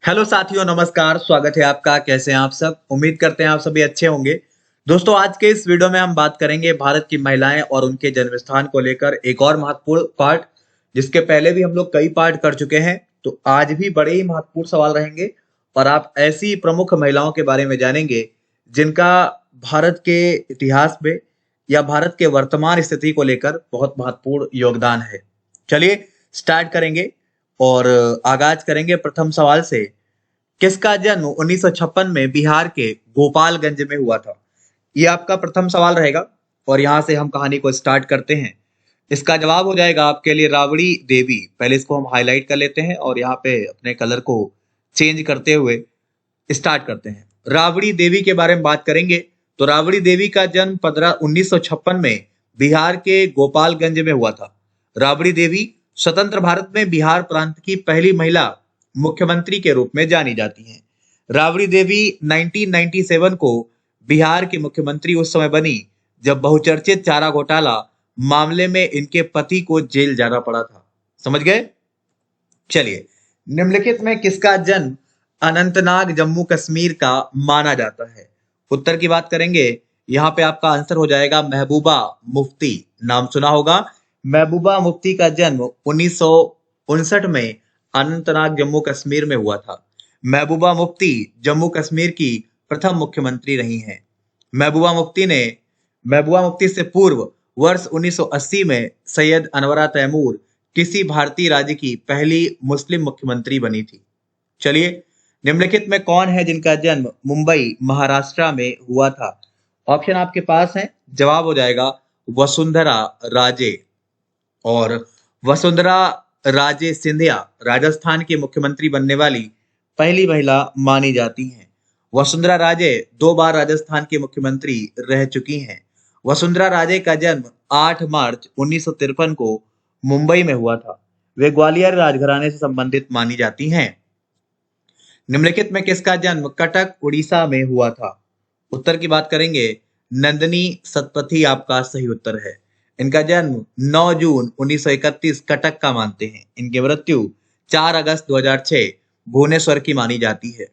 Hello साथियों, नमस्कार। स्वागत है आपका। कैसे हैं आप सब? उम्मीद करते हैं आप सभी अच्छे होंगे। दोस्तों, आज के इस वीडियो में हम बात करेंगे भारत की महिलाएं और उनके जन्म स्थान को लेकर एक और महत्वपूर्ण पार्ट, जिसके पहले भी हम लोग कई पार्ट कर चुके हैं। तो आज भी बड़े ही महत्वपूर्ण सवाल रहेंगे और आप ऐसी प्रमुख महिलाओं के बारे में जानेंगे जिनका भारत के इतिहास में या भारत के वर्तमान स्थिति को लेकर बहुत महत्वपूर्ण योगदान है। चलिए स्टार्ट करेंगे और आगाज करेंगे प्रथम सवाल से। किसका जन्म 1956 में बिहार के गोपालगंज में हुआ था? ये आपका प्रथम सवाल रहेगा और यहां से हम कहानी को स्टार्ट करते हैं। इसका जवाब हो जाएगा आपके लिए राबड़ी देवी। पहले इसको हम हाईलाइट कर लेते हैं और यहाँ पे अपने कलर को चेंज करते हुए स्टार्ट करते हैं। राबड़ी देवी के बारे में बात करेंगे तो राबड़ी देवी का जन्म 1956 में बिहार के गोपालगंज में हुआ था। राबड़ी देवी स्वतंत्र भारत में बिहार प्रांत की पहली महिला मुख्यमंत्री के रूप में जानी जाती हैं। राबड़ी देवी 1997 को बिहार की मुख्यमंत्री उस समय बनी जब बहुचर्चित चारा घोटाला मामले में इनके पति को जेल जाना पड़ा था। समझ गए? चलिए, निम्नलिखित में किसका जन्म अनंतनाग जम्मू कश्मीर का माना जाता है? उत्तर की बात करेंगे, यहाँ पे आपका आंसर हो जाएगा महबूबा मुफ्ती। नाम सुना होगा। महबूबा मुफ्ती का जन्म 1959 में अनंतनाग जम्मू कश्मीर में हुआ था। महबूबा मुफ्ती जम्मू कश्मीर की प्रथम मुख्यमंत्री रही हैं। महबूबा मुफ्ती से पूर्व वर्ष 1980 में सैयद अनवरा तैमूर किसी भारतीय राज्य की पहली मुस्लिम मुख्यमंत्री बनी थी। चलिए, निम्नलिखित में कौन है जिनका जन्म मुंबई महाराष्ट्र में हुआ था? ऑप्शन आपके पास है। जवाब हो जाएगा वसुंधरा राजे। और वसुंधरा राजे सिंधिया राजस्थान की मुख्यमंत्री बनने वाली पहली महिला मानी जाती हैं। वसुंधरा राजे 2 बार राजस्थान की मुख्यमंत्री रह चुकी हैं। वसुंधरा राजे का जन्म 8 मार्च 1953 को मुंबई में हुआ था। वे ग्वालियर राजघराने से संबंधित मानी जाती हैं। निम्नलिखित में किसका जन्म कटक उड़ीसा में हुआ था? उत्तर की बात करेंगे, नंदिनी सतपथी आपका सही उत्तर है। इनका जन्म 9 जून 1931 कटक का मानते हैं। इनकी मृत्यु 4 अगस्त 2006 भुवनेश्वर की मानी जाती है।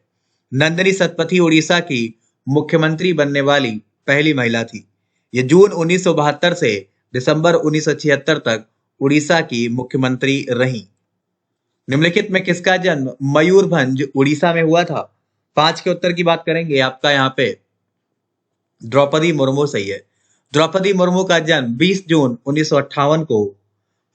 नंदिनी सतपथी उड़ीसा की मुख्यमंत्री बनने वाली पहली महिला थी। ये जून 1972 से दिसंबर 1976 तक उड़ीसा की मुख्यमंत्री रहीं। निम्नलिखित में किसका जन्म मयूरभंज उड़ीसा में हुआ था? 5 के उत्तर की बात करेंगे, आपका यहाँ पे द्रौपदी मुर्मू सही है। द्रौपदी मुर्मू का जन्म 20 जून 1958 को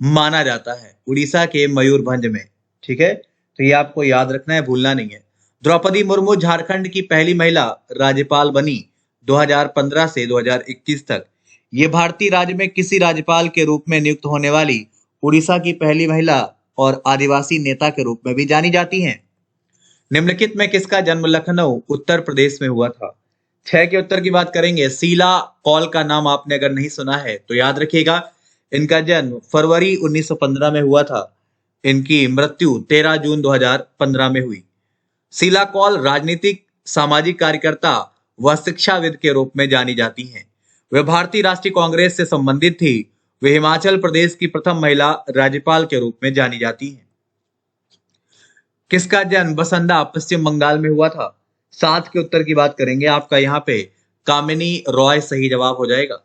माना जाता है उड़ीसा के मयूरभंज में। ठीक है, तो ये आपको याद रखना है, भूलना नहीं है। द्रौपदी मुर्मू झारखंड की पहली महिला राज्यपाल बनी 2015 से 2021 तक। ये भारतीय राज्य में किसी राज्यपाल के रूप में नियुक्त होने वाली उड़ीसा की पहली महिला और आदिवासी नेता के रूप में भी जानी जाती हैं। निम्नलिखित में किसका जन्म लखनऊ उत्तर प्रदेश में हुआ था? 6 के उत्तर की बात करेंगे। शीला कौल का नाम आपने अगर नहीं सुना है तो याद रखिएगा। इनका जन्म फरवरी 1915 में हुआ था। इनकी मृत्यु 13 जून 2015 में हुई। शीला कौल राजनीतिक, सामाजिक कार्यकर्ता व शिक्षाविद के रूप में जानी जाती हैं। वे भारतीय राष्ट्रीय कांग्रेस से संबंधित थी। वे हिमाचल प्रदेश की प्रथम महिला राज्यपाल के रूप में जानी जाती हैं। किसका जन्म बसंदा पश्चिम बंगाल में हुआ था? 7 के उत्तर की बात करेंगे, आपका यहाँ पे कामिनी रॉय सही जवाब हो जाएगा।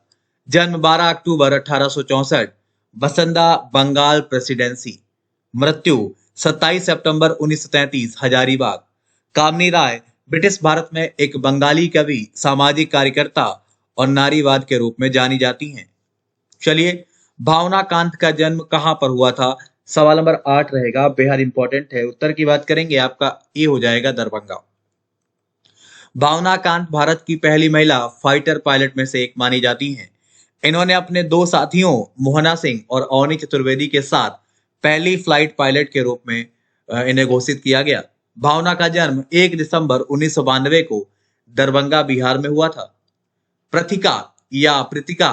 जन्म 12 अक्टूबर 1864 बसंदा बंगाल प्रेसिडेंसी। मृत्यु 27 सितंबर 1933 हजारीबाग। कामिनी राय ब्रिटिश भारत में एक बंगाली कवि, सामाजिक कार्यकर्ता और नारीवाद के रूप में जानी जाती हैं। चलिए, भावना कांत का जन्म कहां पर हुआ था? सवाल नंबर 8 रहेगा, बेहद इंपॉर्टेंट है। उत्तर की बात करेंगे, आपका ए हो जाएगा दरभंगा। भावना कांत भारत की पहली महिला फाइटर पायलट में से एक मानी जाती हैं। इन्होंने अपने 2 साथियों मोहना सिंह और अवनी चतुर्वेदी के साथ पहली फ्लाइट पायलट के रूप में इन्हें घोषित किया गया। भावना का जन्म 1 दिसंबर 1992 को दरभंगा बिहार में हुआ था। प्रीतिका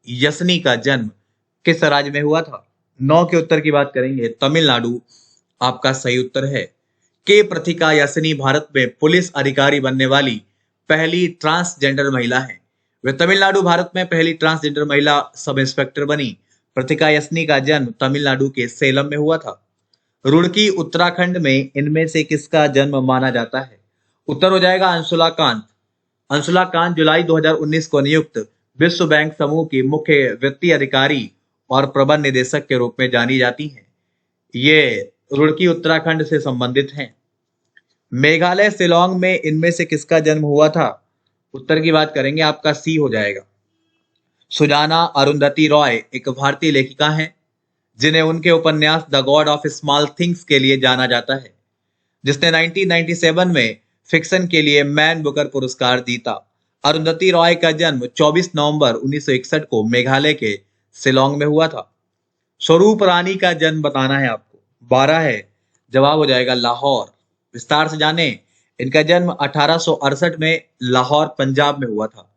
यसनी का जन्म किस राज्य में हुआ था? 9 के उत्तर की बात करेंगे, तमिलनाडु आपका सही उत्तर है। के प्रथिका यसनी भारत में पुलिस अधिकारी बनने वाली पहली ट्रांसजेंडर महिला है। वे तमिलनाडु भारत में पहली ट्रांसजेंडर महिला सब इंस्पेक्टर बनी। प्रथिका यसनी का जन्म तमिलनाडु के सेलम में हुआ था। रुड़की उत्तराखंड में इनमें से किसका जन्म माना जाता है? उत्तर हो जाएगा अंशुला कांत। अंशुला कांत जुलाई 2019 को नियुक्त विश्व बैंक समूह की मुख्य वित्तीय अधिकारी और प्रबंध निदेशक के रूप में जानी जाती हैं। ये रुड़की उत्तराखंड से संबंधित हैं। मेघालय शिलोंग में इनमें से किसका जन्म हुआ था? उत्तर की बात करेंगे, आपका सी हो जाएगा। सुजाना अरुंधति रॉय एक भारतीय लेखिका हैं जिन्हें उनके उपन्यास the God of small things के लिए जाना जाता है, जिसने 1997 में फिक्शन के लिए मैन बुकर पुरस्कार जीता। अरुंधति रॉय का जन्म 24 नवंबर 1961 को मेघालय के शिलोंग में हुआ था। स्वरूप रानी का जन्म बताना है आपको। 12 है, जवाब हो जाएगा लाहौर। विस्तार से जाने, इनका जन्म 1868 में लाहौर पंजाब में हुआ था।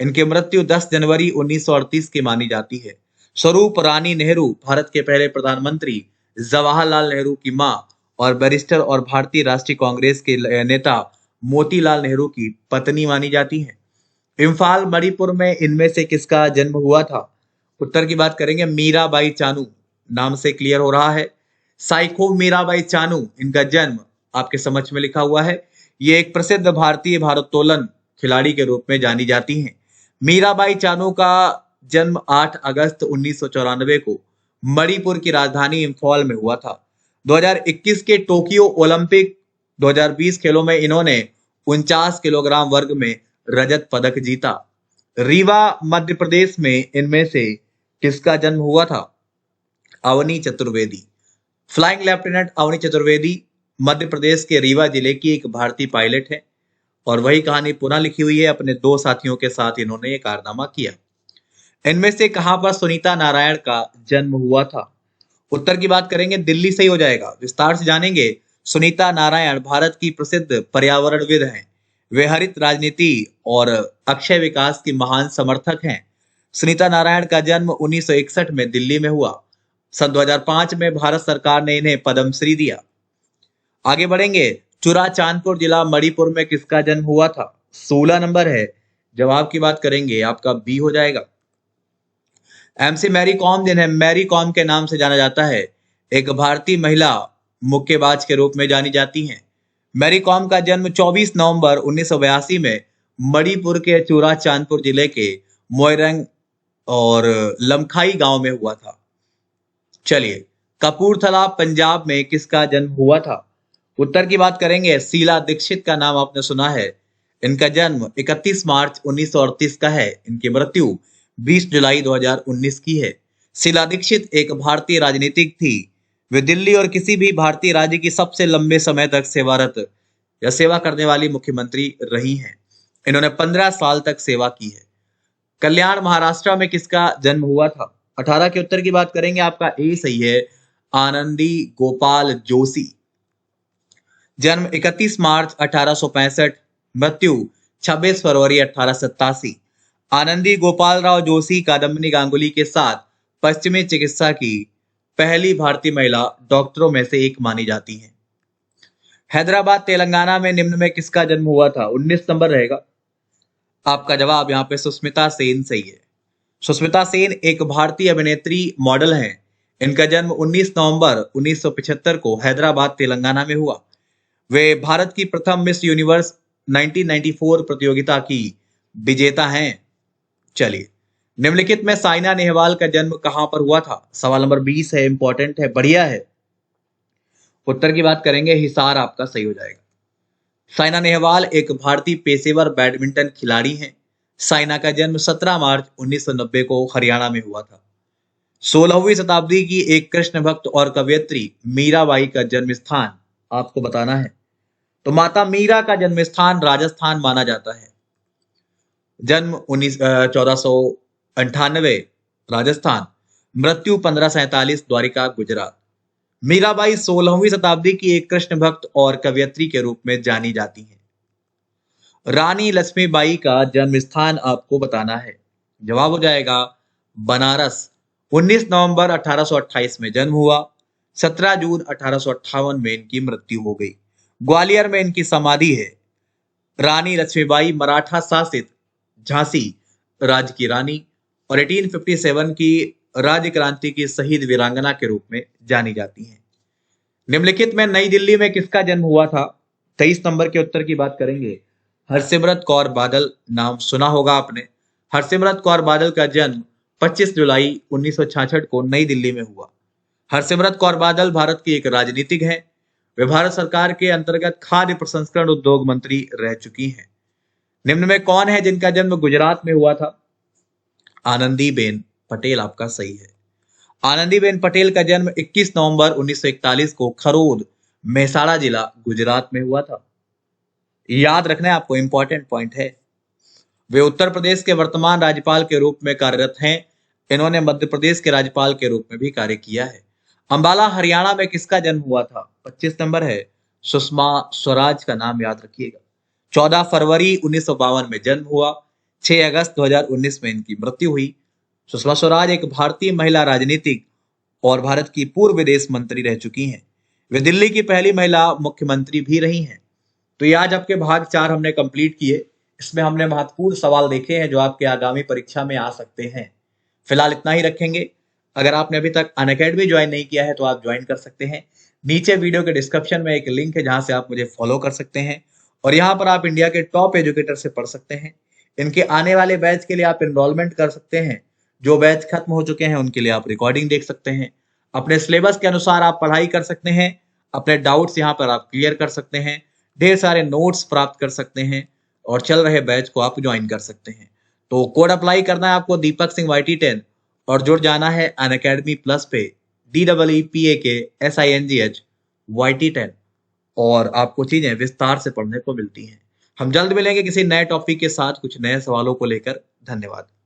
इनकी मृत्यु 10 जनवरी 1938 की मानी जाती है। स्वरूप रानी नेहरू भारत के पहले प्रधानमंत्री जवाहरलाल नेहरू की मां और बैरिस्टर और भारतीय राष्ट्रीय कांग्रेस के नेता मोतीलाल नेहरू की पत्नी मानी जाती हैं। इम्फाल मणिपुर में इनमें से किसका जन्म हुआ था? उत्तर की बात करेंगे, मीराबाई चानू। नाम से क्लियर हो रहा है। साइखो मीराबाई चानू, इनका जन्म आपके समझ में लिखा हुआ है। ये एक प्रसिद्ध भारतीय भारोत्तोलन खिलाड़ी के रूप में जानी जाती हैं। मीराबाई चानू का जन्म 8 अगस्त 1994 को मणिपुर की राजधानी इंफॉल में हुआ था। 2021 के टोक्यो ओलंपिक 2020 खेलों में इन्होंने 49 किलोग्राम वर्ग में रजत पदक जीता। रीवा मध्य प्रदेश में इनमें से किसका जन्म हुआ था? अवनी चतुर्वेदी। फ्लाइंग लेफ्टिनेंट अवनी चतुर्वेदी मध्य प्रदेश के रीवा जिले की एक भारतीय पायलट है और वही कहानी पुनः लिखी हुई है। अपने 2 साथियों के साथ इन्होंने ये कारनामा किया। इनमें से कहां पर सुनीता नारायण का जन्म हुआ था? उत्तर की बात करेंगे, दिल्ली से ही हो जाएगा। विस्तार से जानेंगे। सुनीता नारायण भारत की प्रसिद्ध पर्यावरणविद हैं। वे हरित राजनीति और अक्षय विकास की महान समर्थक हैं। सुनीता नारायण का जन्म 1961 में दिल्ली में हुआ। सन 2005 में भारत सरकार ने इन्हें पद्मश्री दिया। आगे बढ़ेंगे। चुराचांदपुर जिला मणिपुर में किसका जन्म हुआ था? 16 नंबर है। जवाब की बात करेंगे, आपका बी हो जाएगा। एमसी मैरी कॉम, जिन्हें मैरी कॉम के नाम से जाना जाता है, एक भारतीय महिला मुक्केबाज के रूप में जानी जाती हैं। मैरी कॉम का जन्म 24 नवंबर 1982 में मणिपुर के चुराचांदपुर जिले के मोइरंग और लमखाई गांव में हुआ था। चलिए, कपूरथला पंजाब में किसका जन्म हुआ था? उत्तर की बात करेंगे, शीला दीक्षित का नाम आपने सुना है। इनका जन्म 31 मार्च 1938 का है। इनकी मृत्यु 20 जुलाई 2019 की है। शीला दीक्षित एक भारतीय राजनीतिक थी। वे दिल्ली और किसी भी भारतीय राज्य की सबसे लंबे समय तक सेवारत या सेवा करने वाली मुख्यमंत्री रही हैं। इन्होंने 15 साल तक सेवा की है। कल्याण महाराष्ट्र में किसका जन्म हुआ था? 18 के उत्तर की बात करेंगे, आपका ए सही है, आनंदी गोपाल जोशी। जन्म 31 मार्च 1865, मृत्यु 26 फरवरी 1887। आनंदी गोपाल राव जोशी कादम्बिनी गांगुली के साथ पश्चिमी चिकित्सा की पहली भारतीय महिला डॉक्टरों में से एक मानी जाती हैं। हैदराबाद तेलंगाना में निम्न में किसका जन्म हुआ था? 19 नंबर रहेगा। आपका जवाब यहाँ पे सुष्मिता सेन सही है। सुष्मिता सेन एक भारतीय अभिनेत्री मॉडल हैं। इनका जन्म 19 नवंबर 1975 को हैदराबाद तेलंगाना में हुआ। वे भारत की प्रथम मिस यूनिवर्स 1994 प्रतियोगिता की विजेता हैं। चलिए, निम्नलिखित में साइना नेहवाल का जन्म कहां पर हुआ था? सवाल नंबर 20 है, इंपॉर्टेंट है, बढ़िया है। उत्तर की बात करेंगे, हिसार आपका सही हो जाएगा। साइना नेहवाल एक भारतीय पेशेवर बैडमिंटन खिलाड़ी हैं। साइना का जन्म 17 मार्च 1990 को हरियाणा में हुआ था। 16वीं शताब्दी की एक कृष्ण भक्त और कवयित्री मीराबाई का जन्म स्थान आपको बताना है। तो माता मीरा का जन्म स्थान राजस्थान माना जाता है। जन्म 1498 राजस्थान, मृत्यु 1547 द्वारिका गुजरात। मीराबाई 16वीं शताब्दी की एक कृष्ण भक्त और कवयित्री के रूप में जानी जाती हैं। रानी लक्ष्मीबाई का जन्म स्थान आपको बताना है। जवाब हो जाएगा बनारस। 19 नवंबर 1828 में जन्म हुआ। 17 जून 1858 में इनकी मृत्यु हो गई। ग्वालियर में इनकी समाधि है। रानी लक्ष्मीबाई मराठा शासित झांसी राज्य की रानी और 1857 की राज्य क्रांति की शहीद वीरांगना के रूप में जानी जाती हैं। निम्नलिखित में नई दिल्ली में किसका जन्म हुआ था? 23 नंबर के उत्तर की बात करेंगे। हरसिमरत कौर बादल, नाम सुना होगा आपने। हरसिमरत कौर बादल का जन्म 25 जुलाई 1966 को नई दिल्ली में हुआ। हरसिमरत कौर बादल भारत की एक राजनीतिक हैं। वे भारत सरकार के अंतर्गत खाद्य प्रसंस्करण उद्योग मंत्री रह चुकी हैं। निम्न में कौन है जिनका जन्म गुजरात में हुआ था? आनंदीबेन पटेल आपका सही है। आनंदीबेन पटेल का जन्म 21 नवंबर 1941 को खरोद, मेहसाणा जिला, गुजरात में हुआ था। याद रखना है आपको, इंपॉर्टेंट पॉइंट है। वे उत्तर प्रदेश के वर्तमान राज्यपाल के रूप में कार्यरत हैं। इन्होंने मध्य प्रदेश के राज्यपाल के रूप में भी कार्य किया है। अंबाला हरियाणा में किसका जन्म हुआ था? 25 नंबर है, सुषमा स्वराज का नाम याद रखिएगा। 14 फरवरी 1952 में जन्म हुआ। 6 अगस्त 2019 में इनकी मृत्यु हुई। सुषमा स्वराज एक भारतीय महिला राजनीतिक और भारत की पूर्व विदेश मंत्री रह चुकी हैं। वे दिल्ली की पहली महिला मुख्यमंत्री भी रही हैं। तो ये आज आपके भाग 4 हमने कंप्लीट किए। इसमें हमने महत्वपूर्ण सवाल देखे हैं जो आपके आगामी परीक्षा में आ सकते हैं। फिलहाल इतना ही रखेंगे। अगर आपने अभी तक अनअकैडमी ज्वाइन नहीं किया है तो आप ज्वाइन कर सकते हैं। नीचे वीडियो के डिस्क्रिप्शन में एक लिंक है जहां से आप मुझे फॉलो कर सकते हैं और यहाँ पर आप इंडिया के टॉप एजुकेटर से पढ़ सकते हैं। इनके आने वाले बैच के लिए आप एनरोलमेंट कर सकते हैं। जो बैच खत्म हो चुके हैं उनके लिए आप रिकॉर्डिंग देख सकते हैं। अपने सिलेबस के अनुसार आप पढ़ाई कर सकते हैं। अपने डाउट्स यहाँ पर आप क्लियर कर सकते हैं। ढेर सारे नोट्स प्राप्त कर सकते हैं और चल रहे बैच को आप ज्वाइन कर सकते हैं। तो कोड अप्लाई करना है आपको दीपक सिंह YT10 और जुड़ जाना है अनअकैडमी प्लस पे DEEPAKSINGH YT10 और आपको चीजें विस्तार से पढ़ने को मिलती हैं। हम जल्द मिलेंगे किसी नए टॉपिक के साथ कुछ नए सवालों को लेकर। धन्यवाद।